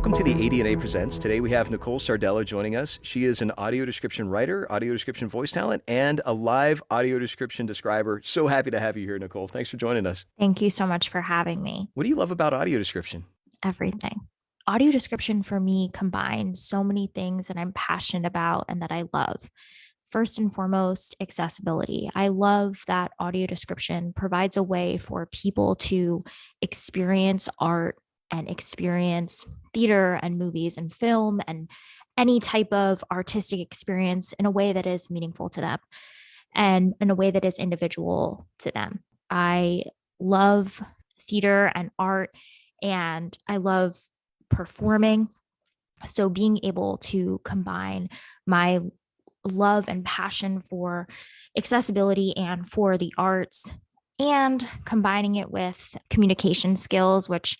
Welcome to the ADNA Presents. Today we have Nicole Sardella joining us. She is an audio description writer, audio description voice talent, and a live audio description describer. So happy to have you here, Nicole. Thanks for joining us. Thank you so much for having me. What do you love about audio description? Everything. Audio description for me combines so many things that I'm passionate about and that I love. First and foremost, accessibility. I love that audio description provides a way for people to experience art and experience theater and movies and film and any type of artistic experience in a way that is meaningful to them and in a way that is individual to them. I love theater and art, and I love performing. So being able to combine my love and passion for accessibility and for the arts and combining it with communication skills, which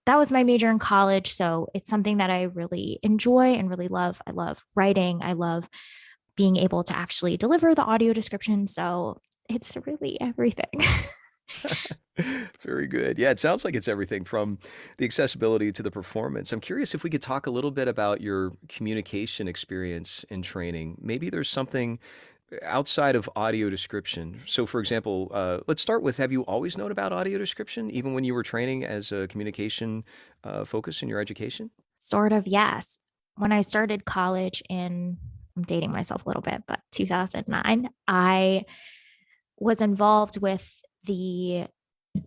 that was my major in college. So it's something that I really enjoy and really love. I love writing. I love being able to actually deliver the audio description. So it's really everything. Very good. Yeah, it sounds like it's everything from the accessibility to the performance. I'm curious if we could talk a little bit about your communication experience and training. Maybe there's something outside of audio description. So, for example, let's start with, have you always known about audio description, even when you were training as a communication focus in your education? Sort of, yes. When I started college I'm dating myself a little bit, but 2009, I was involved with the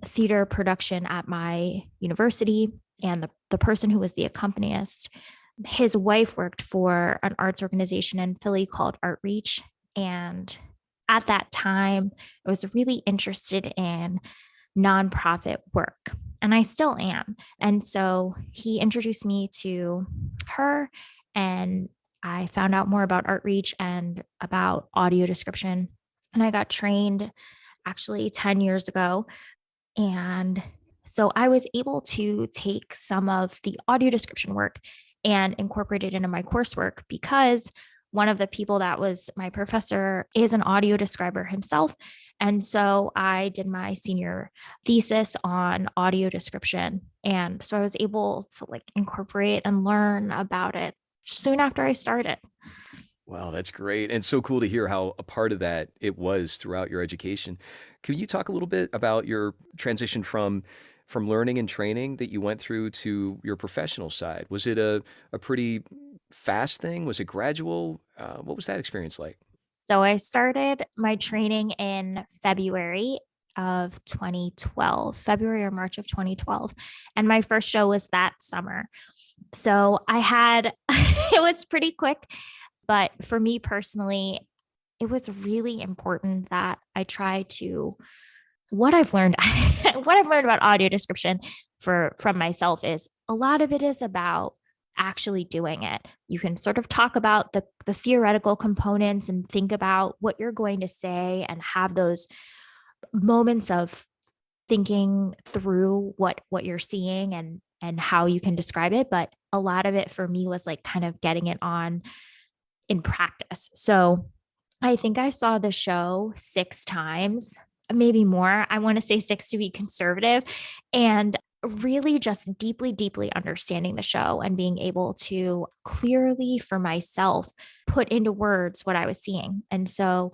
theater production at my university, and the person who was the accompanist, his wife worked for an arts organization in Philly called Outreach. And at that time, I was really interested in nonprofit work, and I still am. And so he introduced me to her, and I found out more about Outreach and about audio description. And I got trained actually 10 years ago. And so I was able to take some of the audio description work and incorporate it into my coursework, because one of the people that was my professor is an audio describer himself. And so I did my senior thesis on audio description. And so I was able to incorporate and learn about it soon after I started. Wow, that's great. And so cool to hear how a part of that it was throughout your education. Can you talk a little bit about your transition from learning and training that you went through to your professional side? Was it a pretty fast thing? Was it gradual? What was that experience like? So I started my training in February of 2012, February or March of 2012. And my first show was that summer. So I had, it was pretty quick. But for me personally, it was really important that I try to, what I've learned, what I've learned about audio description from myself is a lot of it is about actually doing it. You can sort of talk about the theoretical components and think about what you're going to say and have those moments of thinking through what you're seeing and how you can describe it. But a lot of it for me was kind of getting it on in practice. So I think I saw the show 6 times, maybe more. I want to say 6 to be conservative, and really just deeply, deeply understanding the show and being able to clearly for myself put into words what I was seeing. And so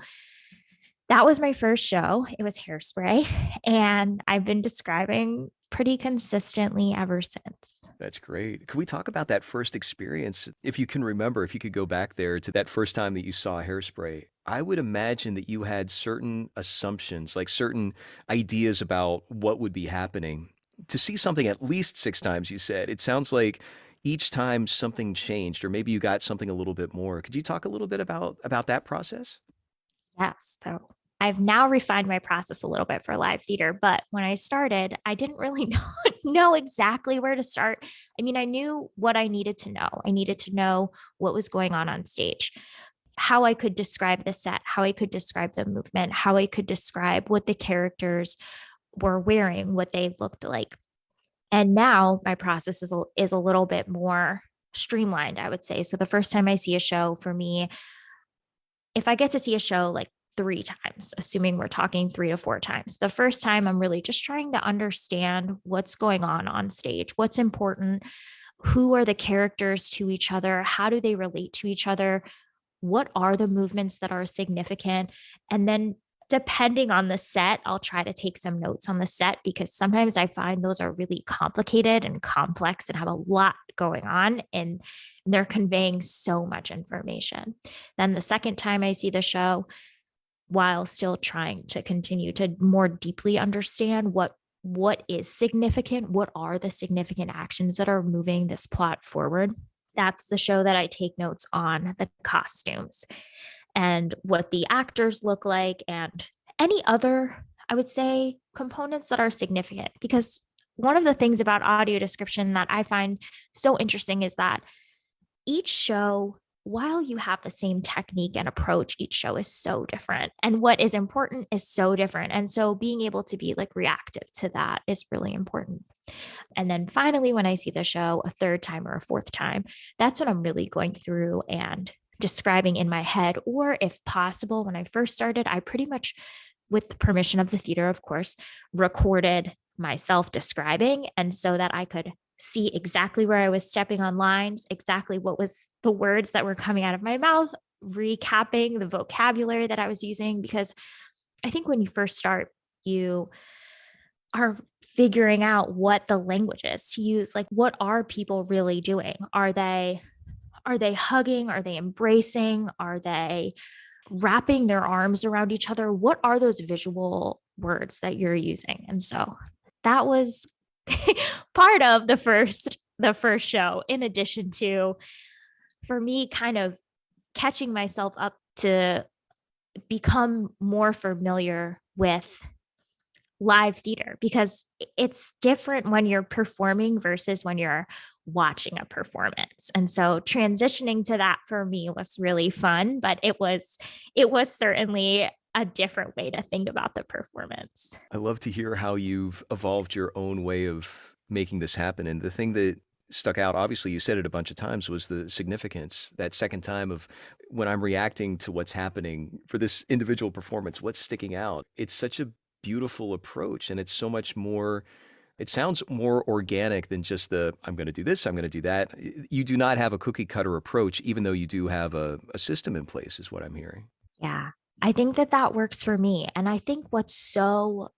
that was my first show. It was Hairspray, and I've been describing pretty consistently ever since. That's great. Could we talk about that first experience? If you can remember, if you could go back there to that first time that you saw Hairspray, I would imagine that you had certain assumptions, like certain ideas about what would be happening. To see something at least 6 times, you said, it sounds like each time something changed, or maybe you got something a little bit more. Could you talk a little bit about that process? Yes. So I've now refined my process a little bit for live theater, but when I started, I didn't really know exactly where to start. I mean, I knew what I needed to know. I needed to know what was going on stage, how I could describe the set, how I could describe the movement, how I could describe what the characters were wearing, what they looked like. And now my process is a little bit more streamlined, I would say. So the first time I see a show, for me, if I get to see a show 3 times, assuming we're talking 3 to 4 times, the first time I'm really just trying to understand what's going on stage, what's important, who are the characters to each other? How do they relate to each other? What are the movements that are significant? And then depending on the set, I'll try to take some notes on the set because sometimes I find those are really complicated and complex and have a lot going on and they're conveying so much information. Then the second time I see the show, while still trying to continue to more deeply understand what is significant, what are the significant actions that are moving this plot forward. That's the show that I take notes on the costumes and what the actors look like and any other, I would say, components that are significant. Because one of the things about audio description that I find so interesting is that each show, while you have the same technique and approach, each show is so different. And what is important is so different. And so being able to be like reactive to that is really important. And then finally, when I see the show a third time or a fourth time, that's when I'm really going through and describing in my head. Or if possible, when I first started, I pretty much, with the permission of the theater, of course, recorded myself describing. And so that I could see exactly where I was stepping on lines, exactly what was the words that were coming out of my mouth, recapping the vocabulary that I was using. Because I think when you first start, you are figuring out what the language is to use. Like, what are people really doing? Are they hugging? Are they embracing? Are they wrapping their arms around each other? What are those visual words that you're using? And so that was part of the first show, in addition to, for me, kind of catching myself up to become more familiar with live theater, because it's different when you're performing versus when you're watching a performance. And so transitioning to that for me was really fun, but it was certainly a different way to think about the performance. I love to hear how you've evolved your own way of making this happen. And the thing that stuck out, obviously, you said it a bunch of times, was the significance. That second time of when I'm reacting to what's happening for this individual performance, what's sticking out. It's such a beautiful approach. And it's so much more, it sounds more organic than just the I'm going to do this, I'm going to do that. You do not have a cookie cutter approach, even though you do have a system in place, is what I'm hearing. Yeah. I think that that works for me. And I think what's so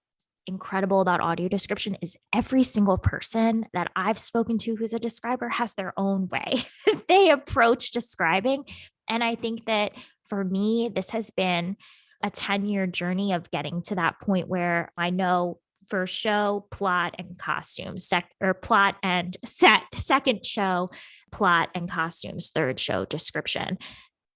incredible about audio description is every single person that I've spoken to who's a describer has their own way they approach describing. And I think that for me, this has been a 10-year journey of getting to that point where I know for show, plot, and costumes, or plot and set, second show, plot and costumes, third show, description,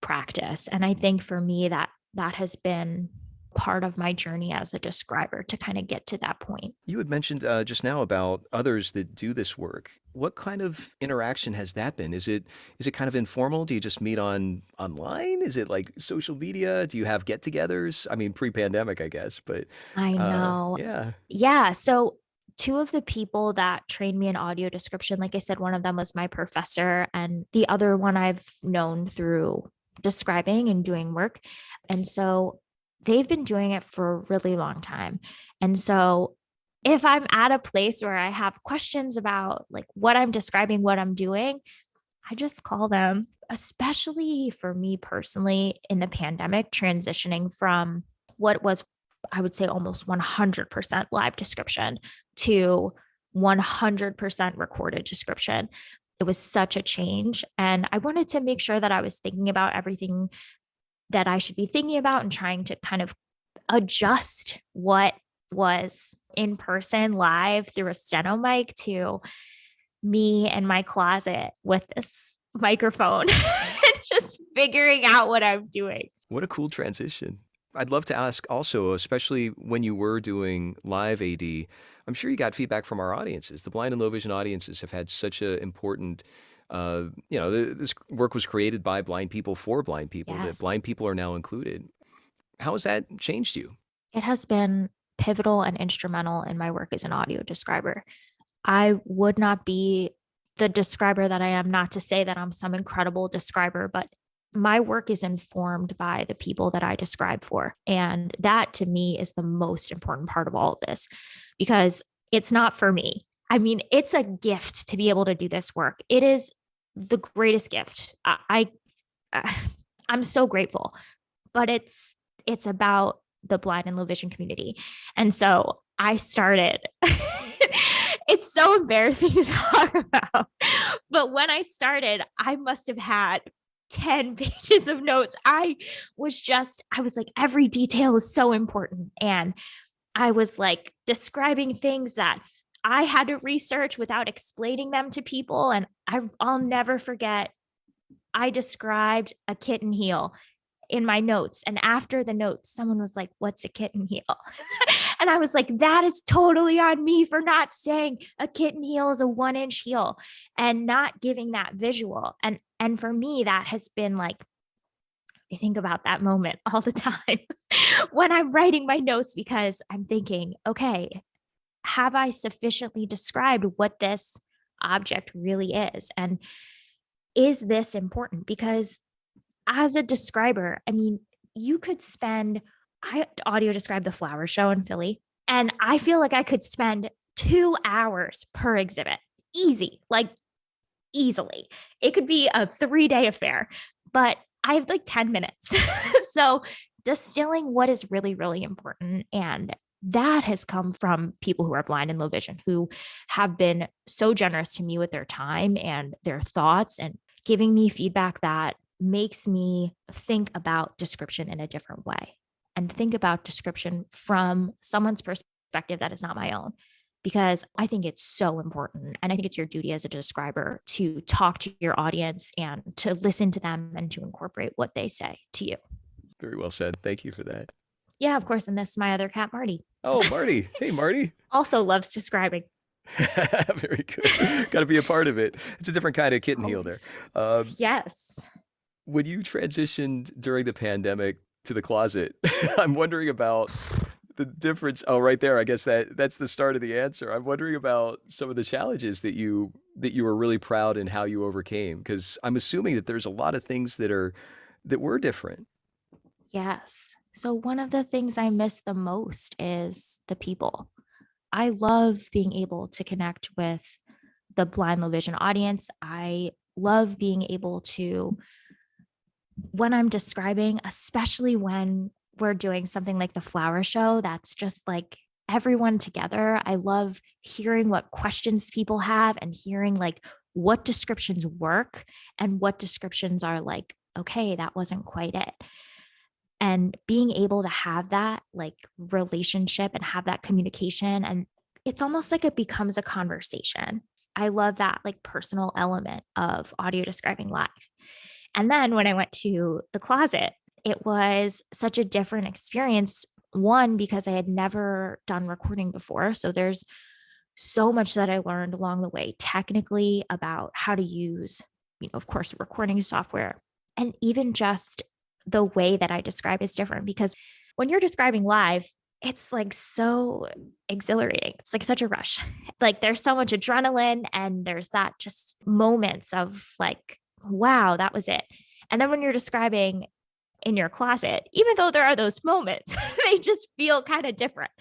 practice. And I think for me, that has been part of my journey as a describer to kind of get to that point. You had mentioned just now about others that do this work. What kind of interaction has that been? Is it kind of informal? Do you just meet online? Is it like social media? Do you have get-togethers? I mean, pre-pandemic, I guess, but I know. yeah. Yeah. So two of the people that trained me in audio description, like I said, one of them was my professor, and the other one I've known through describing and doing work. And so they've been doing it for a really long time. And so if I'm at a place where I have questions about like what I'm describing, what I'm doing, I just call them, especially for me personally in the pandemic, transitioning from what was, I would say, almost 100% live description to 100% recorded description. It was such a change. And I wanted to make sure that I was thinking about everything that I should be thinking about and trying to kind of adjust what was in person live through a steno mic to me and my closet with this microphone and just figuring out what I'm doing. What a cool transition. I'd love to ask also, especially when you were doing live AD, I'm sure you got feedback from our audiences. The blind and low vision audiences have had such an important, this work was created by blind people for blind people, that Yes, blind people are now included. How has that changed you? it has been pivotal and instrumental in my work as an audio describer. I would not be the describer that I am, not to say that I'm some incredible describer, but my work is informed by the people that I describe for. And that to me is the most important part of all of this, because it's not for me. I mean, it's a gift to be able to do this work. It is the greatest gift. I I'm so grateful, but it's about the blind and low vision community. And so I started it's so embarrassing to talk about. But when I started, I must have had 10 pages of notes. I was like, every detail is so important. And I was like describing things that I had to research without explaining them to people. And I'll never forget, I described a kitten heel in my notes. And after the notes, someone was like, "What's a kitten heel?" And I was like, that is totally on me for not saying a kitten heel is a 1 inch heel and not giving that visual. And for me, that has been like, I think about that moment all the time when I'm writing my notes, because I'm thinking, okay, have I sufficiently described what this object really is? And is this important? Because as a describer, I mean, you could spend, I audio describe the flower show in Philly, and I feel like I could spend 2 hours per exhibit. Easy, like easily. It could be a 3 day affair, but I have like 10 minutes. So distilling what is really, really important. And that has come from people who are blind and low vision, who have been so generous to me with their time and their thoughts and giving me feedback that makes me think about description in a different way and think about description from someone's perspective that is not my own. Because I think it's so important. And I think it's your duty as a describer to talk to your audience and to listen to them and to incorporate what they say to you. Very well said. Thank you for that. Yeah, of course. And this is my other cat, Marty. Oh, Marty. Hey, Marty. Also loves describing. Very good. Got to be a part of it. It's a different kind of kitten heel there. Always. Um, Yes. when you transitioned during the pandemic to the closet, I'm wondering about the difference. Oh, right there. I guess that's the start of the answer. I'm wondering about some of the challenges that you were really proud and how you overcame, because I'm assuming that there's a lot of things that were different. Yes. So one of the things I miss the most is the people. I love being able to connect with the blind low vision audience. I love being able to, when I'm describing, especially when we're doing something like the flower show, that's just like everyone together. I love hearing what questions people have and hearing like what descriptions work and what descriptions are like, okay, that wasn't quite it. And being able to have that like relationship and have that communication, and it's almost like it becomes a conversation. I love that like personal element of audio describing live. And then when I went to the closet, it was such a different experience. One, because I had never done recording before. So there's so much that I learned along the way, technically about how to use, of course, recording software. And even just the way that I describe is different, because when you're describing live, it's like so exhilarating. It's like such a rush. Like there's so much adrenaline and there's that just moments of like, wow, that was it. And then when you're describing in your closet, even though there are those moments, they just feel kind of different.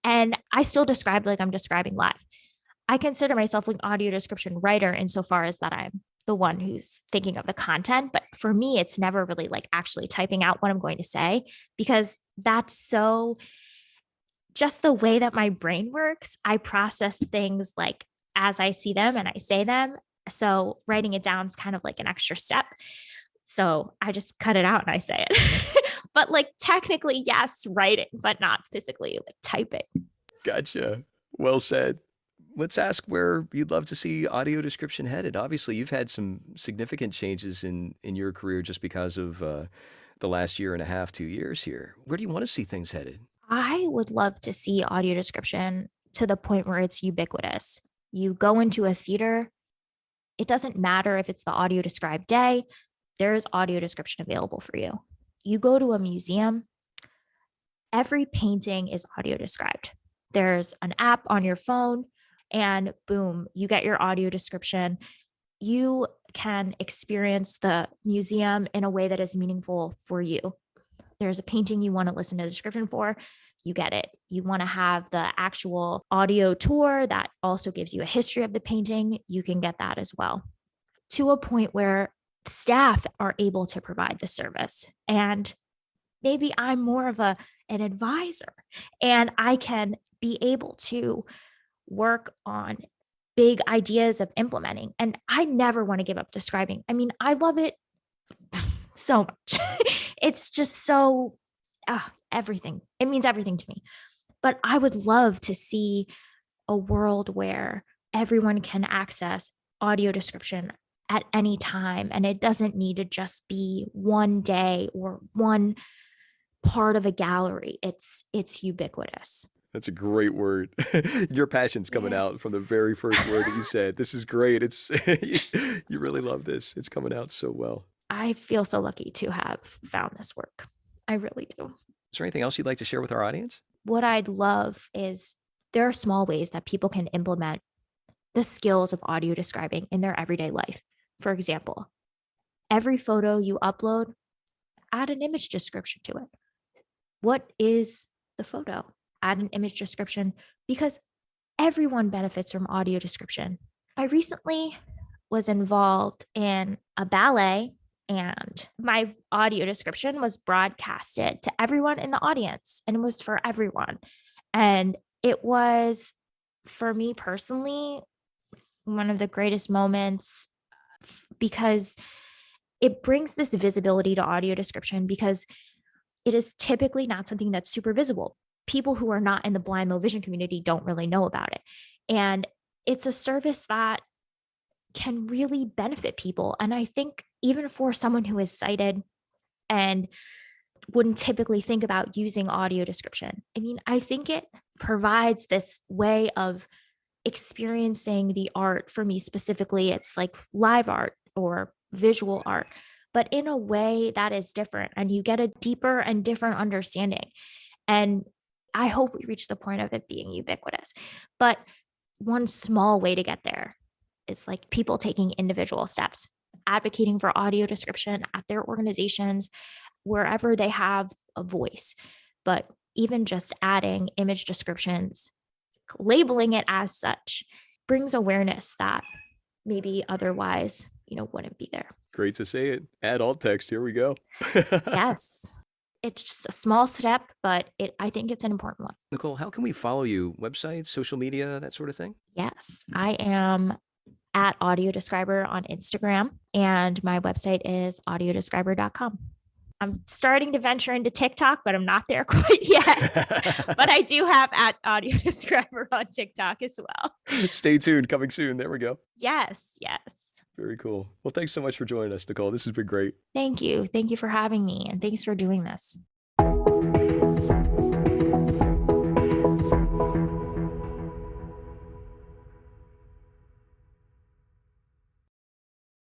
And I still describe like I'm describing live. I consider myself an audio description writer insofar as that I'm the one who's thinking of the content. But for me, it's never really like actually typing out what I'm going to say, because that's so just the way that my brain works. I process things like as I see them and I say them. So writing it down is kind of like an extra step. So I just cut it out and I say it. But like technically, yes, writing, but not physically like typing. Gotcha. Well said. Let's ask where you'd love to see audio description headed. Obviously, you've had some significant changes in your career just because of the last year and a half, 2 years here. Where do you want to see things headed? I would love to see audio description to the point where it's ubiquitous. You go into a theater, it doesn't matter if it's the audio described day, there's audio description available for you. You go to a museum, every painting is audio described. There's an app on your phone, and boom, you get your audio description. You can experience the museum in a way that is meaningful for you. there's a painting you want to listen to the description for, you get it. You want to have the actual audio tour that also gives you a history of the painting, you can get that as well. To a point where staff are able to provide the service. And maybe I'm more of an advisor and I can be able to work on big ideas of implementing. And I never want to give up describing. I mean, I love it so much. It's just so everything. It means everything to me. But I would love to see a world where everyone can access audio description at any time. And it doesn't need to just be one day or one part of a gallery. It's ubiquitous. That's a great word. Your passion's coming Yeah. out from the very first word that you said. This is great. It's you really love this. It's coming out so well. I feel so lucky to have found this work. I really do. Is there anything else you'd like to share with our audience? What I'd love is there are small ways that people can implement the skills of audio describing in their everyday life. For example, every photo you upload, add an image description to it. What is the photo? Add an image description because everyone benefits from audio description. I recently was involved in a ballet and my audio description was broadcasted to everyone in the audience and it was for everyone. And it was, for me personally, one of the greatest moments because it brings this visibility to audio description because it is typically not something that's super visible. People who are not in the blind low vision community don't really know about it. And it's a service that can really benefit people. And I think even for someone who is sighted and wouldn't typically think about using audio description, I mean, I think it provides this way of experiencing the art. For me specifically, it's like live art or visual art, but in a way that is different and you get a deeper and different understanding. And I hope we reach the point of it being ubiquitous. But one small way to get there is like people taking individual steps, advocating for audio description at their organizations, wherever they have a voice. But even just adding image descriptions, labeling it as such, brings awareness that maybe otherwise, wouldn't be there. Great to say it. Add alt text. Here we go. Yes. It's just a small step, but I think it's an important one. Nicole, how can we follow you? Websites, social media, that sort of thing? Yes, I am at Audio Describer on Instagram, and my website is audiodescriber.com. I'm starting to venture into TikTok, but I'm not there quite yet. But I do have at Audio Describer on TikTok as well. Stay tuned. Coming soon. There we go. Yes, yes. Very cool. Well, thanks so much for joining us, Nicole. This has been great. Thank you. Thank you for having me, and thanks for doing this.